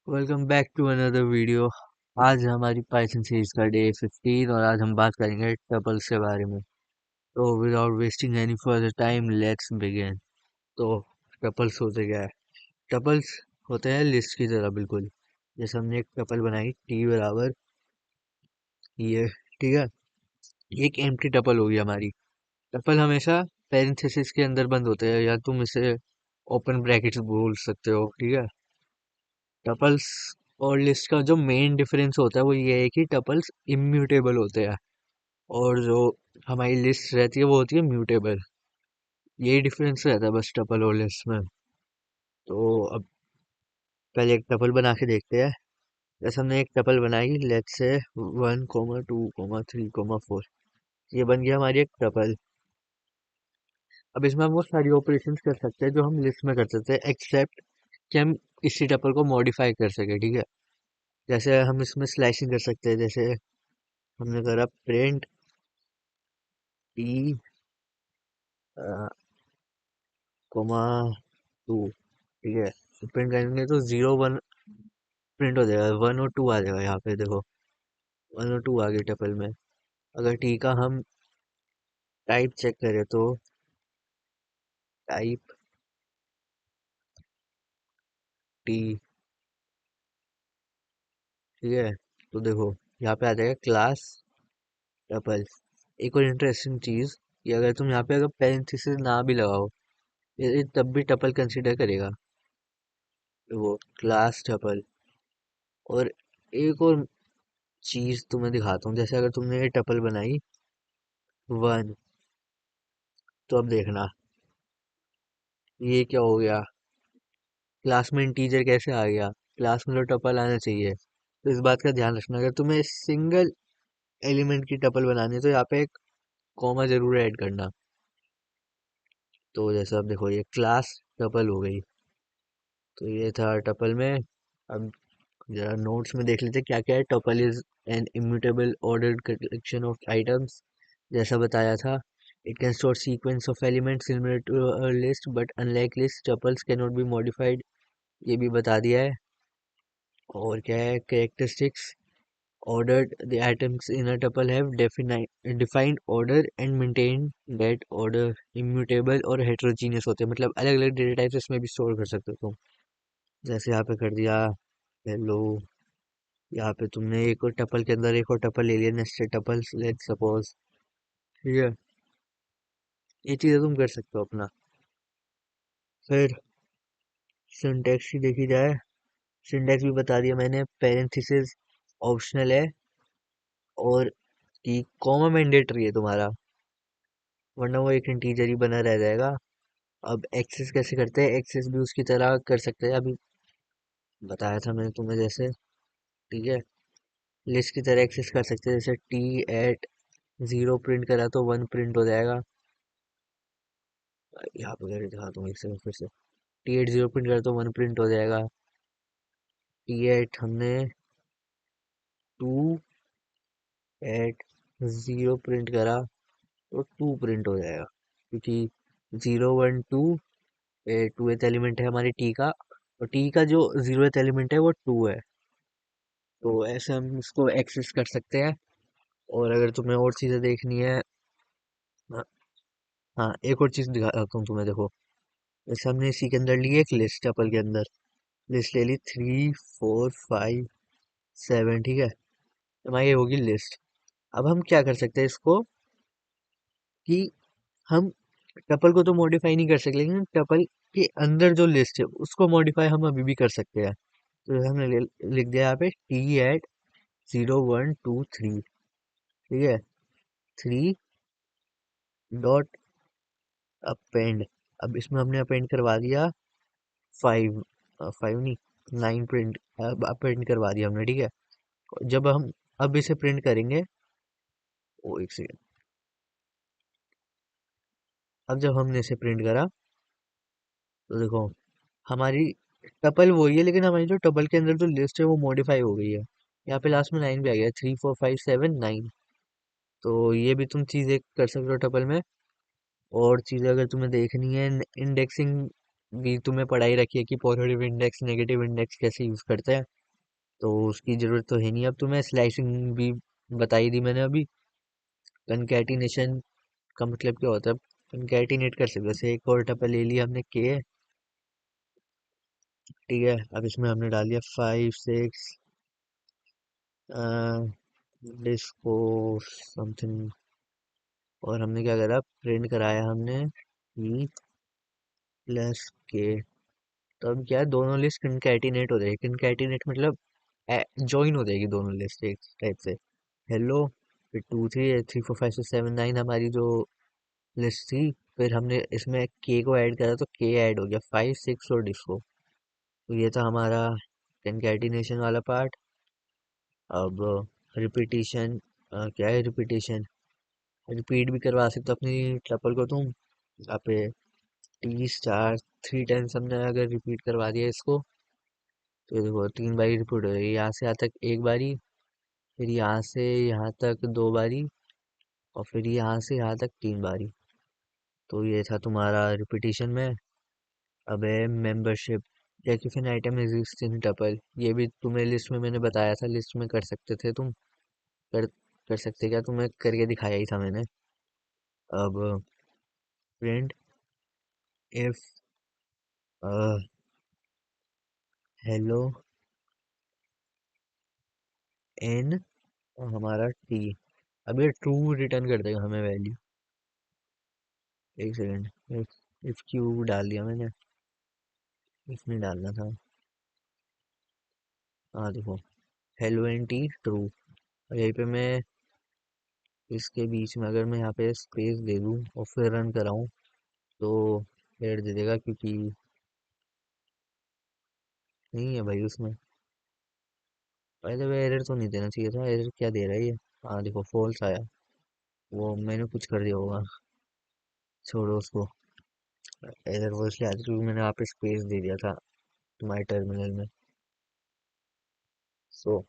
Welcome back to another video. आज हमारी Python series का डे 15 और आज हम बात करेंगे टपल्स के बारे में। तो without wasting any further time let's begin. तो टपल्स होते क्या है? टपल्स होते हैं लिस्ट की तरह बिल्कुल। जैसे हमने एक टपल बनाई टी बराबर ये, ठीक है। ये एक एम्प्टी टपल होगी हमारी। टपल हमेशा पेरेंथेसिस के अंदर बंद होते हैं, या तुम इसे ओपन ब्रैकेट्स बोल सकते हो, ठीक है। टपल्स और लिस्ट का जो मेन डिफरेंस होता है वो ये है कि टपल्स इम्यूटेबल होते हैं और जो हमारी लिस्ट रहती है वो होती है म्यूटेबल। यही डिफरेंस रहता है बस टपल और लिस्ट में। तो अब पहले एक टपल बना के देखते हैं। जैसे हमने एक टपल बनाई, लेट्स से 1,2,3,4। ये बन गया हमारी एक टपल। अब इसमें हम वो सारी ऑपरेशंस कर सकते हैं जो हम लिस्ट में कर सकते हैं, एक्सेप्ट कि हम इसी टपल को मॉडिफाई कर सके, ठीक है। जैसे हम इसमें स्लैशिंग कर सकते हैं। जैसे हमने करा प्रिंट टी कोमा 2, ठीक है। तो प्रिंट करेंगे तो 0 1 प्रिंट हो जाएगा, 1 और 2 आ जाएगा। यहाँ पे देखो 1 और 2 आ गए टपल में। अगर टी का हम टाइप चेक करें तो टाइप टी, ठीक है। तो देखो यहाँ पे आ जाएगा क्लास टपल। एक और इंटरेस्टिंग चीज कि अगर तुम यहाँ पे अगर पेरेंथेसिस ना भी लगाओ, ये तब भी टपल कंसीडर करेगा। वो क्लास टपल। और एक और चीज तुम्हें दिखाता हूँ। जैसे अगर तुमने ये टपल बनाई 1, तो अब देखना ये क्या हो गया। क्लास में इंटीजर कैसे आ गया? क्लास में तो टपल आना चाहिए। तो इस बात का ध्यान रखना, अगर तुम्हें सिंगल एलिमेंट की टपल बनानी है तो यहाँ पे एक कॉमा जरूर ऐड करना। तो जैसे अब देखो ये क्लास टपल हो गई। तो ये था टपल में। अब जरा नोट्स में देख लेते क्या क्या है। Tuple is an immutable ordered collection of items, जैसा बताया था। It can store sequence of elements similar to a list but unlike list tuples can not be modified, ये भी बता दिया है। और क्या है characteristics? ordered the atoms in a tuple have defined order and maintain that order, immutable और heterogeneous होते हैं, मतलब अलग अलग डेटा टाइप्स इसमें भी स्टोर कर सकते हो तुम। जैसे यहाँ पे कर दिया हेलो। यहाँ पे तुमने एक और टपल के अंदर एक और टपल ले लिया, नेस्टेड टपल्स लेट्स सपोज, ठीक है। ये चीजें तुम कर सकते हो अपना। फिर सिंटैक्स की देखी जाए, सिंटैक्स भी बता दिया मैंने। पेरेंथेसिस ऑप्शनल है और कि कॉमा मैंडेटरी है तुम्हारा, वरना वो एक इंटीजर ही बना रह जाएगा। अब एक्सेस कैसे करते हैं? एक्सेस भी उसकी तरह कर सकते हैं, अभी बताया था मैंने तुम्हें जैसे, ठीक है। लिस्ट की तरह एक्सेस कर सकते हैं। जैसे T@0 प्रिंट करा तो 1 प्रिंट हो जाएगा। यहाँ पे करके दिखाता हूँ एक सेकंड फिर से। T@0 प्रिंट करा तो 1 प्रिंट हो जाएगा। T@ हमने 2@0 प्रिंट करा तो 2 प्रिंट हो जाएगा, क्योंकि 0 1 2 2th एलिमेंट है हमारी टी का, और टी का जो 0th एलिमेंट है वो 2 है। तो ऐसे हम इसको एक्सेस कर सकते हैं। और अगर तुम्हें और चीज़ें देखनी है, हाँ, हाँ, एक और चीज़ दिखाता हूँ तुम्हें, देखो। जैसे हमने इसी के अंदर ली एक लिस्ट, टपल के अंदर लिस्ट ले ली 3 4 5 7, ठीक है। हमारी ये होगी लिस्ट। अब हम क्या कर सकते हैं इसको, कि हम टपल को तो मॉडिफाई नहीं कर सकते, लेकिन टपल के अंदर जो लिस्ट है उसको मॉडिफाई हम अभी भी कर सकते हैं। तो हमने लिख दिया यहाँ पे T@0 1 2 3, ठीक है। 3 डॉट अपेंड। अब इसमें हमने अपेंड करवा दिया 5, 5 नहीं 9 प्रिंट अब अपेंड करवा दिया हमने, ठीक है। जब हम अब इसे प्रिंट करेंगे, ओ एक सेकेंड। अब जब हमने इसे प्रिंट करा तो देखो हमारी टपल वही है, लेकिन हमारी जो टपल के अंदर जो लिस्ट है वो मॉडिफाई हो गई है। यहाँ पे लास्ट में 9 भी आ गया, 3 4 5 7 9। तो ये भी तुम चीजें कर सकते हो टपल में। और चीजें अगर तुम्हें देखनी है, इंडेक्सिंग भी तुम्हें पढ़ाई रखी है कि पॉजिटिव इंडेक्स नेगेटिव इंडेक्स कैसे यूज करते हैं। तो उसकी जरूरत तो है नहीं। अब तुम्हें स्लाइसिंग भी बताई दी मैंने अभी। कंकैटिनेशन का मतलब क्या होता है? कंकैटिनेट कर सकते हैं। जैसे एक और टपल ले लिया हमने के, ठीक है। अब इसमें हमने डाल दिया 5 6 डिस्को समथिंग, और हमने क्या करा, प्रिंट कराया हमने ई प्लस के। तो अब क्या है, दोनों लिस्ट कंकैटिनेट हो जाएगी। कंकैटिनेट मतलब ज्वाइन हो जाएगी दोनों लिस्ट एक टाइप से। हेलो, फिर 2 3 4 5 6 7 9 हमारी जो लिस्ट थी। फिर हमने इसमें के को ऐड करा तो के ऐड हो गया 5 6 और डिस्को। तो ये था हमारा कंकैटिनेशन वाला पार्ट। अब रिपीटिशन, क्या है रिपीटिशन? रिपीट भी करवा सकते हो अपनी ट्रपल को तुम। यहाँ पे टी स्टार 3 टाइम्स हमने अगर रिपीट करवा दिया इसको, तो ये देखो 3 बारी रिपीट हो जाएगी। यहाँ से यहाँ तक एक बारी, फिर यहाँ से यहाँ तक 2 बारी, और फिर यहाँ से यहाँ तक 3 बारी। तो ये था तुम्हारा रिपीटिशन में। अब है मेंबरशिप। जैकिफिन आइटम एग्जिस्ट इन टपल, ये भी तुम्हें लिस्ट में मैंने बताया था, लिस्ट में कर सकते थे तुम। कर कर सकते क्या, तुम्हें करके दिखाया ही था मैंने। अब प्रिंट इफ हेलो एन हमारा टी। अब ये ट्रू रिटर्न कर देगा हमें वैल्यू। एक सेकेंड, इफ क्यू डाल दिया मैंने, इसमें डालना था। हाँ देखो, हेलो एन टी ट्रू। और यहीं पे मैं इसके बीच में अगर मैं यहाँ पे स्पेस दे दूँ और फिर रन कराऊँ, तो एरर दे देगा, क्योंकि नहीं है भाई उसमें। पहले वो एरर तो नहीं देना चाहिए था। एरर क्या दे रहा है ये? हाँ देखो, फॉल्स आया। वो मैंने कुछ कर दिया होगा, छोड़ो उसको। एरर वो इसलिए आती क्योंकि मैंने वहाँ पे स्पेस दे दिया था तुम्हारे टर्मिनल में। सो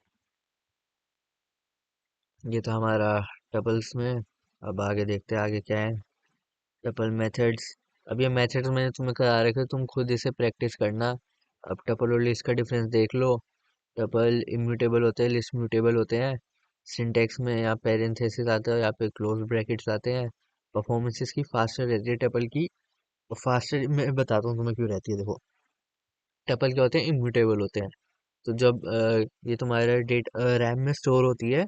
ये तो हमारा टपल्स में। अब आगे देखते हैं आगे क्या है। Tuple methods. अब ये मेथड्स मैंने तुम्हें करा रखे, तुम खुद इसे प्रैक्टिस करना। अब टपल और लिस्ट का डिफरेंस देख लो। टपल इम्यूटेबल होते हैं, लिस्ट म्यूटेबल होते हैं। सिंटेक्स में यहाँ पेरेंथेसिस आता है, यहाँ पे क्लोज ब्रैकेट्स आते हैं। परफॉर्मेंसेस की फास्टर रहती है टपल की। और फास्टर मैं बताता हूँ तुम्हें क्यों रहती है, देखो। टपल क्या होते हैं, इम्यूटेबल होते हैं। तो जब ये तुम्हारा रैम में स्टोर होती है,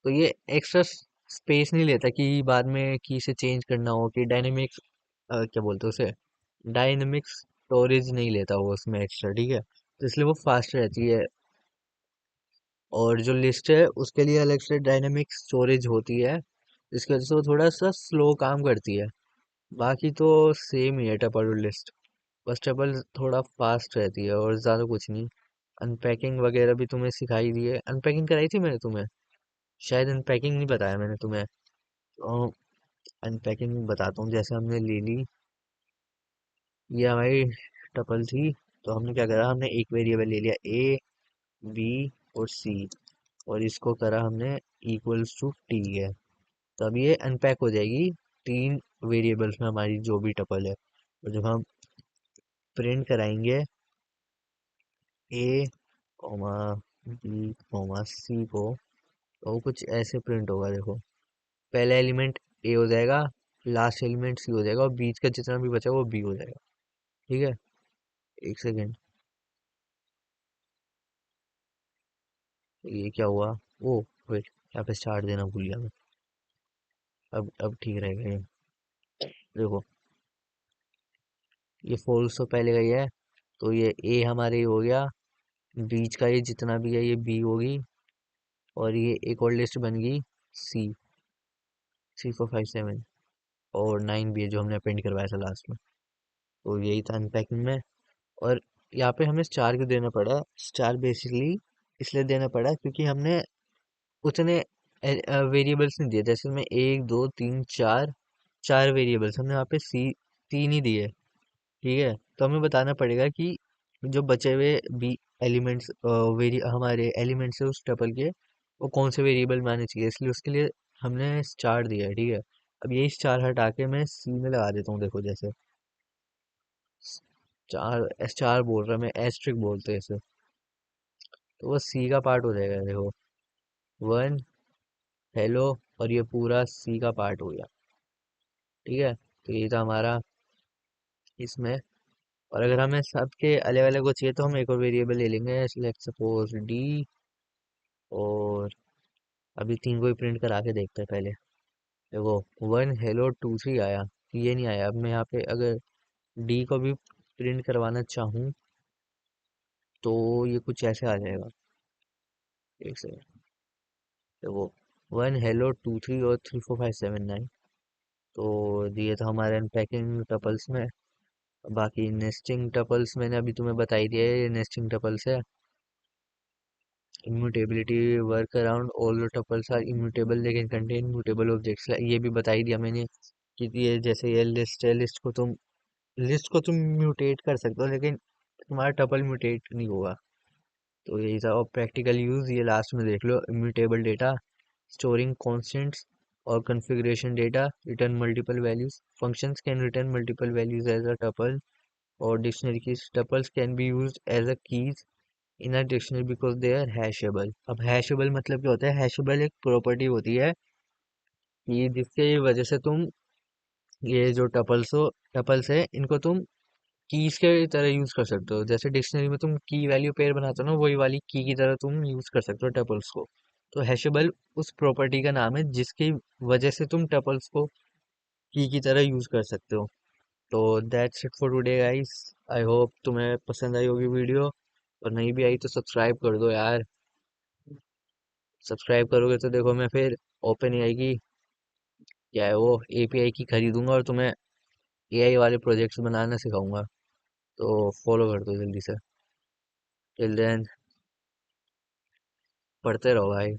तो ये एक्स्ट्रा स्पेस नहीं लेता कि बाद में की से चेंज करना हो, कि डायनेमिक्स क्या बोलते हैं उसे, डायनेमिक्स स्टोरेज नहीं लेता वो उसमें एक्स्ट्रा, ठीक है। तो इसलिए वो फास्ट रहती है। और जो लिस्ट है उसके लिए अलग से डायनेमिक स्टोरेज होती है, जिसकी वजह से वो थोड़ा सा स्लो काम करती है। बाकी तो सेम ही है टपल और लिस्ट। बस टपल थोड़ा फास्ट रहती है और ज़्यादा कुछ नहीं। अनपैकिंग वगैरह भी तुम्हें सिखाई दी है। अनपैकिंग कराई थी मैंने तुम्हें, शायद अनपैकिंग नहीं बताया मैंने तुम्हें। तो अनपैकिंग बताता हूँ। जैसे हमने ले ली, ये हमारी टपल थी, तो हमने क्या करा, हमने एक वेरिएबल ले लिया ए बी और सी, और इसको करा हमने इक्वल्स टू टी है। तो अब ये अनपैक हो जाएगी 3 वेरिएबल्स में हमारी जो भी टपल है। और जब हम प्रिंट कराएंगे ए कॉमा बी कॉमा सी को, तो वो कुछ ऐसे प्रिंट होगा, देखो। पहला एलिमेंट ए हो जाएगा, लास्ट एलिमेंट सी हो जाएगा, और बीच का जितना भी बचा वो बी हो जाएगा, ठीक है। एक सेकेंड, ये क्या हुआ? ओ वेट, यहाँ पे स्टार्ट देना भूल गया मैं। अब ठीक रहेगा ये। देखो, ये फॉल्स तो पहले का ही है, तो ये ए हमारे हो गया। बीच का ये जितना भी है ये बी होगी, और ये एक और लिस्ट बन गई सी, 3 4 5 7, और 9 भी है जो हमने प्रिंट करवाया था लास्ट में। तो यही था अनपैकिंग में। और यहाँ पे हमें स्टार क्यों देना पड़ा? स्टार बेसिकली इसलिए देना पड़ा क्योंकि हमने उतने वेरिएबल्स नहीं दिए। जैसे में 1 2 3 4, 4 वेरिएबल्स हमने यहाँ पे सी 3 ही दिए, ठीक है। तो हमें बताना पड़ेगा कि जो बचे हुए बी एलिमेंट्स, वेरी हमारे एलिमेंट्स है उस टपल के, वो कौन से वेरिएबल में आने चाहिए, इसलिए उसके लिए हमने स्टार दिया है, ठीक है। अब यही स्टार हटा के मैं सी में लगा देता हूँ, देखो जैसे स्टार, स्टार बोल रहा मैं, एस्ट्रिक बोलते हैं इसे। तो वो सी का पार्ट हो जाएगा। देखो, वन हेलो और ये पूरा सी का पार्ट हो गया। ठीक है, तो ये था हमारा इसमें। और अगर हमें सबके अलग अलग को चाहिए तो हम एक और वेरिएबल ले लेंगे, लेट्स सपोज डी। और अभी तीन को ही प्रिंट करा के देखते हैं पहले। देखो, वन हेलो टू थ्री आया, ये नहीं आया। अब मैं यहाँ पे अगर डी को भी प्रिंट करवाना चाहूँ तो ये कुछ ऐसे आ जाएगा। एक सेकेंड। देखो, वन हेलो टू थ्री और three four five seven nine. तो ये था हमारे अनपैकिंग टपल्स में। बाकी नेस्टिंग टपल्स मैंने अभी तुम्हें बता ही दिया है, ये नेस्टिंग टपल्स है। Immutability, work around all the tuples are immutable लेकिन कंटेन म्यूटेबल ऑब्जेक्ट्स, ये भी बता ही दिया मैंने कि ये जैसे ये लिस्ट है, लिस्ट को तुम म्यूटेट कर सकते हो लेकिन तुम्हारा टपल म्यूटेट नहीं होगा। तो यही था। और प्रैक्टिकल यूज ये लास्ट में देख लो, इम्यूटेबल डेटा, स्टोरिंग कॉन्स्टेंट्स और configuration data, return multiple values, functions can return multiple values as a tuple. और dictionary key tuples can be used as a keys in a dictionary because they are hashable. अब hashable मतलब क्या होता है? हैशेबल एक property होती है कि जिसके वजह से तुम ये जो टपल्स है इनको तुम कीज के तरह यूज कर सकते हो। जैसे डिक्शनरी में तुम की वैल्यू पेयर बनाते हो ना, वही वाली की की तरह तुम यूज कर सकते हो टपल्स को। तो हैशेबल उस प्रॉपर्टी का नाम है जिसकी वजह से तुम टपल्स को की तरह यूज कर सकते हो। तो that's it for today guys. I hope तुम्हें पसंद आई होगी वीडियो। और नहीं भी आई तो सब्सक्राइब कर दो यार। सब्सक्राइब करोगे तो देखो, मैं फिर ओपन एआई की क्या है वो एपीआई की खरीदूंगा और तुम्हें एआई वाले प्रोजेक्ट्स बनाना सिखाऊंगा। तो फॉलो कर दो जल्दी से। टिल देन, पढ़ते रहो भाई।